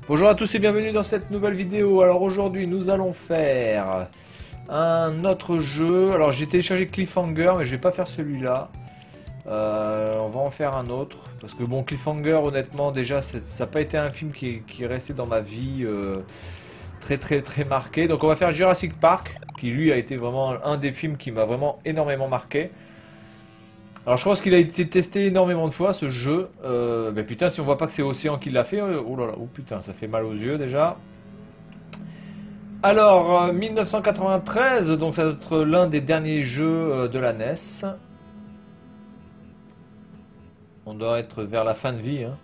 Bonjour à tous et bienvenue dans cette nouvelle vidéo. Alors aujourd'hui nous allons faire un autre jeu. Alors j'ai téléchargé Cliffhanger mais je vais pas faire celui-là. On va en faire un autre. Parce que bon, Cliffhanger honnêtement déjà ça n'a pas été un film qui est resté dans ma vie très marqué. Donc on va faire Jurassic Park qui lui a été vraiment un des films qui m'a vraiment énormément marqué. Alors je pense qu'il a été testé énormément de fois ce jeu. Mais putain, si on voit pas que c'est Océan qui l'a fait, oh là là, oh putain, ça fait mal aux yeux déjà. Alors 1993, donc ça doit être l'un des derniers jeux de la NES. On doit être vers la fin de vie, hein.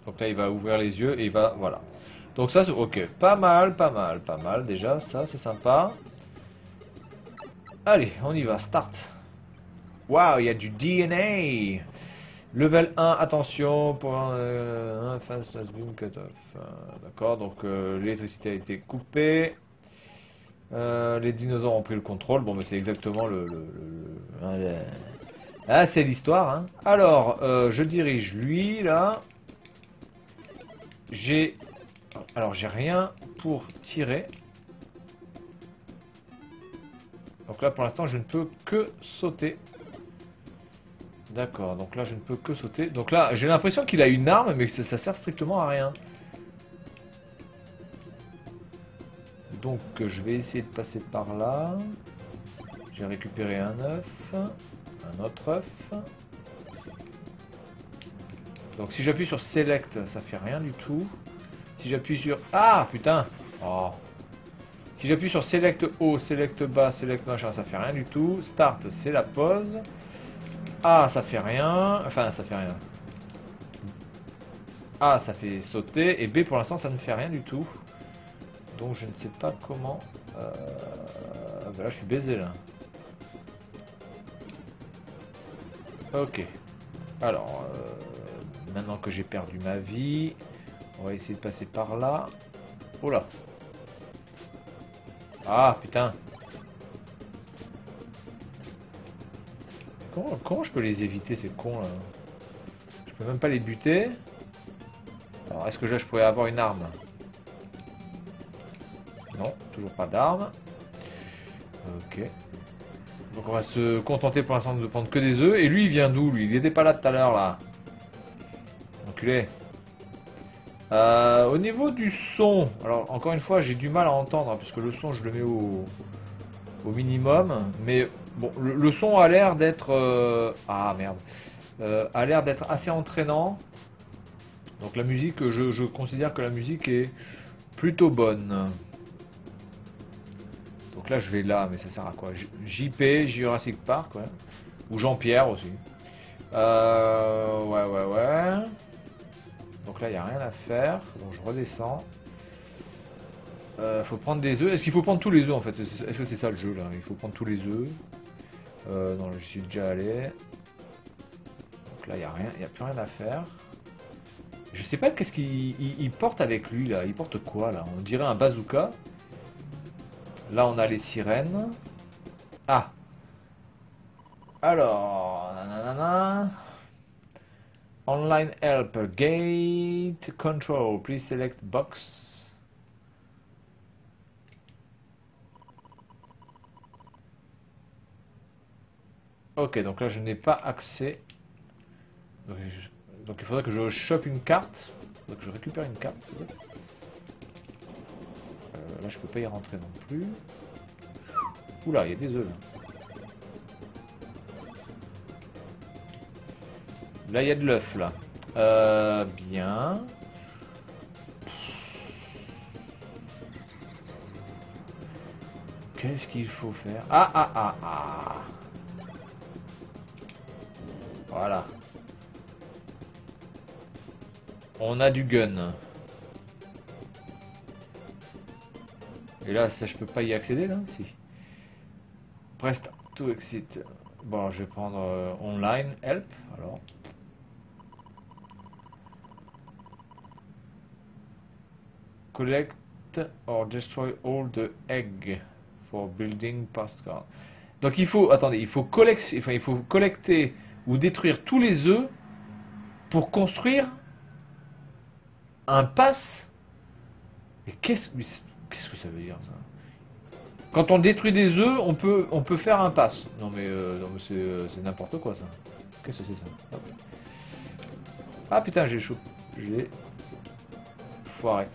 Donc là il va ouvrir les yeux et il va, voilà. Donc ça c'est ok, pas mal déjà, ça c'est sympa. Allez, on y va, start. Waouh, il y a du DNA. Level 1, attention, pour un fast has been cut off. D'accord, donc l'électricité a été coupée. Les dinosaures ont pris le contrôle. Bon, mais c'est exactement Ah, c'est l'histoire, hein. Alors, je dirige lui, là. Alors, j'ai rien pour tirer. Donc là, pour l'instant, je ne peux que sauter. D'accord, donc là, je ne peux que sauter. Donc là, j'ai l'impression qu'il a une arme, mais que ça sert strictement à rien. Donc, je vais essayer de passer par là. J'ai récupéré un œuf. Un autre œuf. Donc, si j'appuie sur Select, ça fait rien du tout. Si j'appuie sur... Ah, putain. Oh. Si j'appuie sur Select haut, Select bas, Select machin, ça fait rien du tout. Start, c'est la pause. A, ça fait rien. Enfin, ça fait rien. A, ça fait sauter. Et B, pour l'instant, ça ne fait rien du tout. Donc, je ne sais pas comment... Ben là, je suis baisé, là. Ok. Alors, maintenant que j'ai perdu ma vie, on va essayer de passer par là. Oh là. Ah, putain. Comment je peux les éviter, ces cons, là? Je peux même pas les buter. Alors, est-ce que là, je pourrais avoir une arme? Non, toujours pas d'arme. Ok. Donc, on va se contenter pour l'instant de prendre que des œufs. Et lui, il vient d'où, lui? Il était pas là tout à l'heure, là. Enculé. Au niveau du son, alors encore une fois j'ai du mal à entendre hein, parce que le son je le mets au minimum, mais bon le son a l'air d'être ah merde, a l'air d'être assez entraînant. Donc la musique, je considère que la musique est plutôt bonne. Donc là je vais là, mais ça sert à quoi? JP, Jurassic Park, ouais. Ou Jean-Pierre aussi. Ouais. Donc là, il n'y a rien à faire. Donc je redescends. Faut prendre des œufs. Est-ce qu'il faut prendre tous les œufs en fait? Est-ce que c'est ça le jeu là? Il faut prendre tous les œufs. Non, là, je suis déjà allé. Donc là, il n'y a rien. Il n'y a plus rien à faire. Je sais pas qu'est-ce qu'il porte avec lui là. Il porte quoi là? On dirait un bazooka. Là, on a les sirènes. Ah! Alors, nanana. Online help, gate control, please select box. Ok, donc là je n'ai pas accès. Donc il faudrait que je chope une carte. Il faudrait que je récupère une carte. Là je peux pas y rentrer non plus. Oula, il y a des œufs là. Là, il y a de l'œuf, là. Bien. Qu'est-ce qu'il faut faire? Ah. Voilà. On a du gun. Et là, ça, je peux pas y accéder, là? Si. Press to exit. Bon, je vais prendre online help, alors. Collect or destroy all the egg for building postcard. Donc il faut, attendez, il faut collecter ou détruire tous les œufs pour construire Un pass? Mais qu'est-ce que ça veut dire ça? Quand on détruit des œufs, on peut faire un pass. Non mais c'est n'importe quoi ça. Qu'est-ce que c'est ça? Hop. Ah putain, j'ai chaud. J'ai foiré.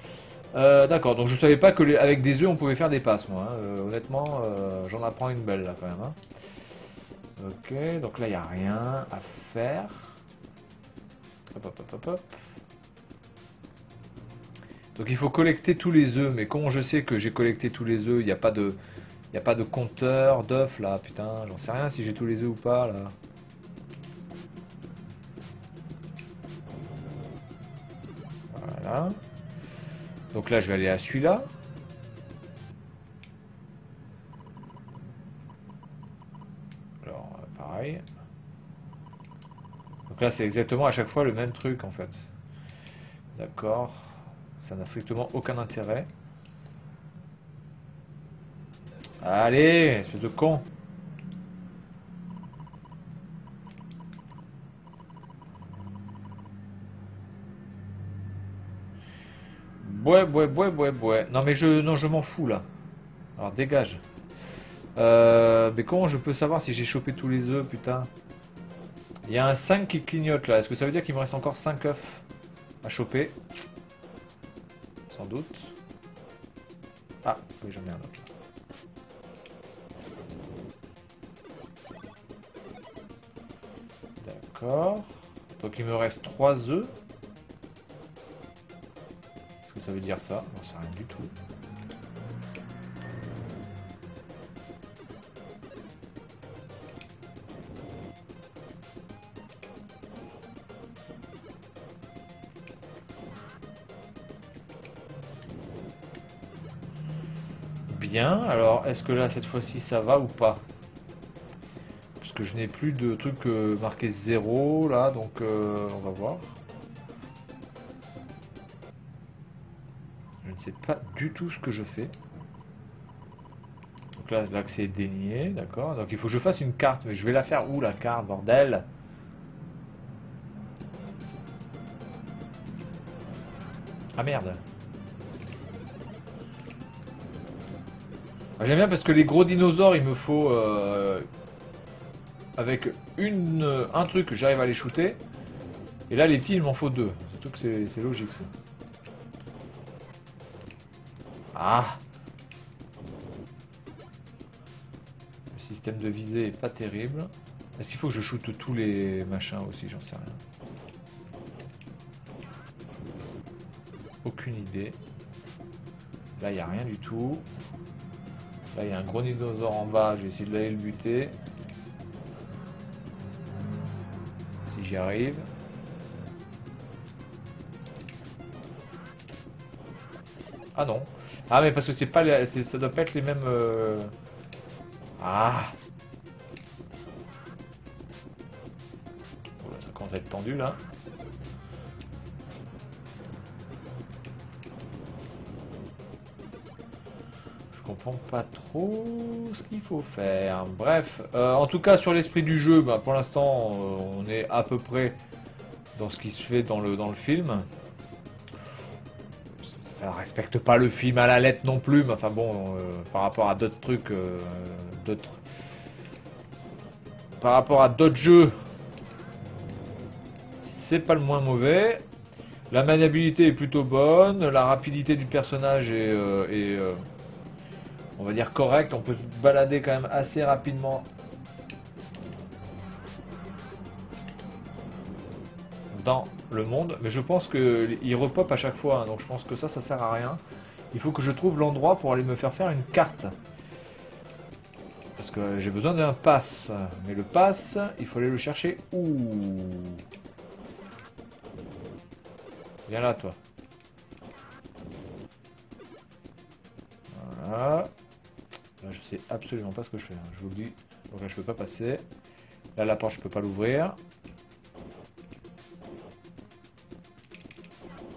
D'accord, donc je savais pas que avec des œufs on pouvait faire des passes moi. Hein. Honnêtement, j'en apprends une belle là quand même. Hein. Ok, donc là il n'y a rien à faire. Hop hop hop hop hop. Donc il faut collecter tous les œufs, mais comment je sais que j'ai collecté tous les œufs? Il n'y a pas de, il y a pas de compteur d'œufs là, putain, j'en sais rien si j'ai tous les œufs ou pas là. Voilà. Donc là je vais aller à celui-là. Alors pareil. Donc là c'est exactement à chaque fois le même truc en fait. D'accord. Ça n'a strictement aucun intérêt. Allez, espèce de con. Ouais. Non mais je m'en fous là. Alors dégage. Mais comment je peux savoir si j'ai chopé tous les œufs, putain? Il y a un 5 qui clignote là. Est-ce que ça veut dire qu'il me reste encore 5 œufs à choper? Sans doute. Ah, oui, j'en ai un autre. D'accord. Donc il me reste 3 œufs. Est-ce que ça veut dire ça? Non, c'est rien du tout. Bien, alors est-ce que là cette fois-ci ça va ou pas? Parce que je n'ai plus de trucs marqués 0 là, donc on va voir. Je ne sais pas du tout ce que je fais. Donc là l'accès est dénié, d'accord. Donc il faut que je fasse une carte, mais je vais la faire où la carte, bordel? Ah merde. J'aime bien parce que les gros dinosaures, il me faut avec un truc, j'arrive à les shooter. Et là, les petits, il m'en faut 2. Surtout que c'est logique ça. Ah! Le système de visée est pas terrible. Est-ce qu'il faut que je shoote tous les machins aussi? J'en sais rien. Aucune idée. Là, il n'y a rien du tout. Là, il y a un gros dinosaure en bas. Je vais essayer d'aller le buter. Si j'y arrive. Ah non. Ah, mais parce que c'est pas ça doit pas être les mêmes. Ah. Voilà, ça commence à être tendu là. Je comprends pas trop ce qu'il faut faire. Bref, en tout cas sur l'esprit du jeu, bah, pour l'instant on est à peu près dans ce qui se fait dans le film. Ça respecte pas le film à la lettre non plus, mais enfin bon, par rapport à d'autres trucs, par rapport à d'autres jeux, c'est pas le moins mauvais. La maniabilité est plutôt bonne, la rapidité du personnage est on va dire correcte, on peut se balader quand même assez rapidement dans le monde, mais je pense qu'il repop à chaque fois, hein, donc je pense que ça sert à rien. Il faut que je trouve l'endroit pour aller me faire une carte. Parce que j'ai besoin d'un pass. Mais le pass, il faut aller le chercher où? Viens là, toi. Voilà. Là, je sais absolument pas ce que je fais. Hein. Je vous le dis. Donc là, je peux pas passer. Là, la porte, je peux pas l'ouvrir.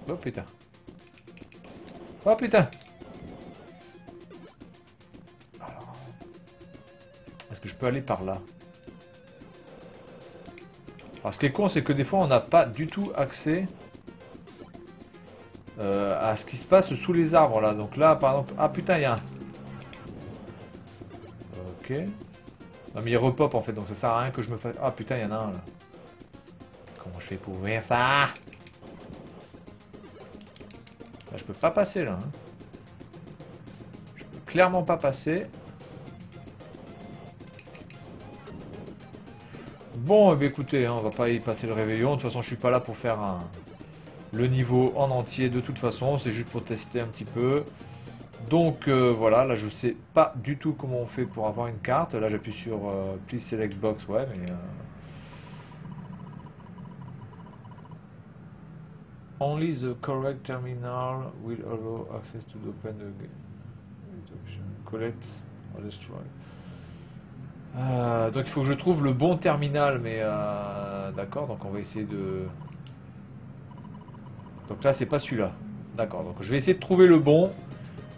Oh putain. Oh putain. Alors. Est-ce que je peux aller par là? Alors, ce qui est con, c'est que des fois, on n'a pas du tout accès à ce qui se passe sous les arbres là. Donc là, par exemple, ah putain, il y a un. Ok. Non mais il repop en fait, donc ça sert à rien que je me fasse. Ah putain, il y en a un là. Comment je fais pour ouvrir ça? Là, je peux pas passer là. Hein. Je peux clairement pas passer. Bon, eh bien, écoutez, hein, on va pas y passer le réveillon. De toute façon, je suis pas là pour faire le niveau en entier. De toute façon, c'est juste pour tester un petit peu. Donc voilà, là je sais pas du tout comment on fait pour avoir une carte. Là j'appuie sur Please Select Box, ouais, mais... Only the correct terminal will allow access to open the collect or destroy. Donc il faut que je trouve le bon terminal, mais d'accord, donc on va essayer de... Donc là c'est pas celui-là. D'accord, donc je vais essayer de trouver le bon.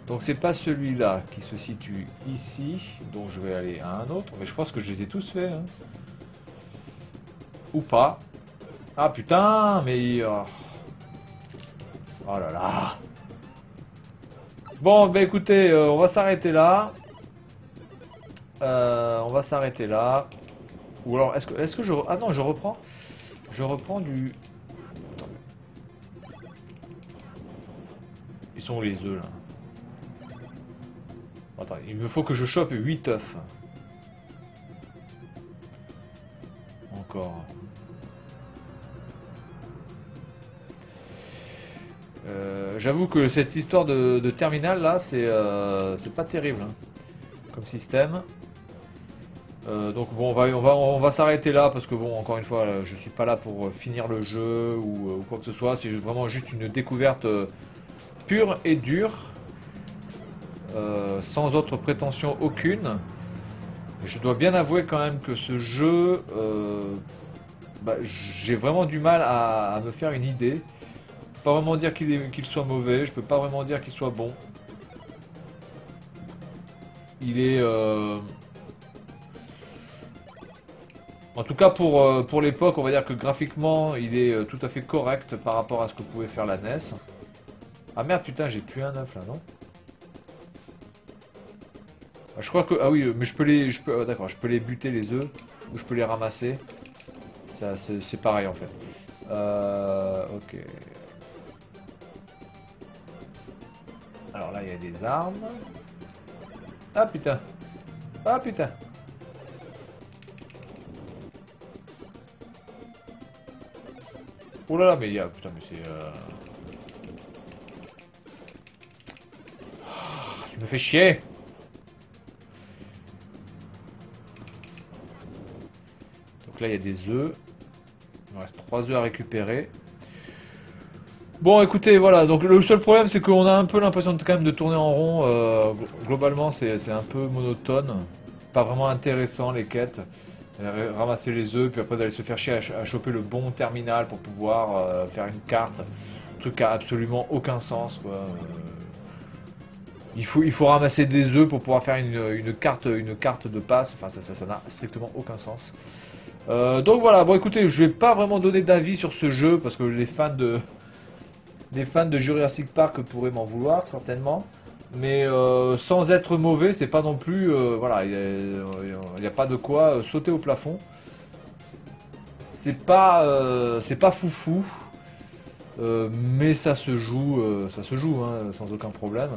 Donc c'est pas celui-là qui se situe ici, donc je vais aller à un autre, mais je pense que je les ai tous faits. Hein. Ou pas. Ah putain, mais... Oh là là. Bon, bah écoutez, on va s'arrêter là. On va s'arrêter là. Ou alors, est-ce que je... Ah non, je reprends. Je reprends du... Attends. Ils sont où les œufs là? Attends, il me faut que je chope 8 œufs. Encore. J'avoue que cette histoire de terminal là, c'est pas terrible hein, comme système. Donc bon, on va s'arrêter là parce que bon, encore une fois, là, je suis pas là pour finir le jeu ou quoi que ce soit. C'est vraiment juste une découverte pure et dure. Sans autre prétention aucune. Et je dois bien avouer quand même que ce jeu, j'ai vraiment du mal à me faire une idée. Je peux pas vraiment dire qu'il soit mauvais, je peux pas vraiment dire qu'il soit bon. Il est... En tout cas pour l'époque, on va dire que graphiquement, il est tout à fait correct par rapport à ce que pouvait faire la NES. Ah merde, putain, j'ai plus un œuf là, non? Je crois que... Ah oui, mais je peux les... d'accord, je peux les buter les œufs. Ou je peux les ramasser. Ça, c'est pareil en fait. Ok. Alors là, il y a des armes. Ah putain. Ah putain. Oh là là, mais il y a... Putain, mais c'est... Il me fait chier. Donc là, il y a des œufs. Il me reste 3 œufs à récupérer. Bon, écoutez, voilà. Donc le seul problème, c'est qu'on a un peu l'impression quand même de tourner en rond. Globalement, c'est un peu monotone. Pas vraiment intéressant, les quêtes. Ramasser les œufs, puis après d'aller se faire chier à choper le bon terminal pour pouvoir faire une carte. Un truc qui a absolument aucun sens, quoi. Il faut ramasser des œufs pour pouvoir faire une carte de passe. Enfin, ça n'a strictement aucun sens. Donc voilà, bon écoutez, je vais pas vraiment donner d'avis sur ce jeu parce que les fans de Jurassic Park pourraient m'en vouloir certainement. Mais sans être mauvais, c'est pas non plus... voilà, il n'y a pas de quoi sauter au plafond. C'est pas foufou. Mais ça se joue hein, sans aucun problème.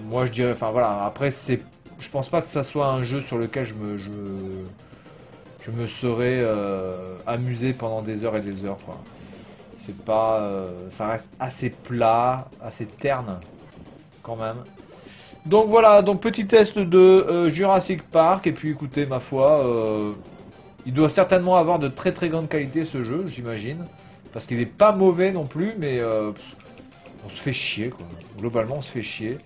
Moi je dirais, enfin voilà, après je pense pas que ça soit un jeu sur lequel je me serais amusé pendant des heures et des heures, quoi. C'est pas, ça reste assez plat, assez terne quand même. Donc voilà, donc petit test de Jurassic Park, et puis écoutez, ma foi, il doit certainement avoir de très très grande qualité ce jeu, j'imagine, parce qu'il n'est pas mauvais non plus, mais on se fait chier, quoi. Globalement on se fait chier.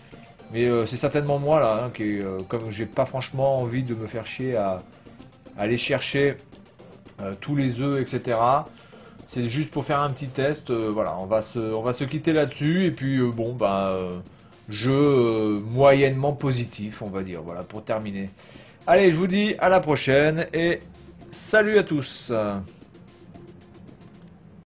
Mais c'est certainement moi là, hein, qui, comme j'ai pas franchement envie de me faire chier à aller chercher tous les œufs, etc. C'est juste pour faire un petit test. Voilà, on va se quitter là-dessus. Et puis bon, bah, jeu moyennement positif, on va dire. Voilà, pour terminer. Allez, je vous dis à la prochaine et salut à tous.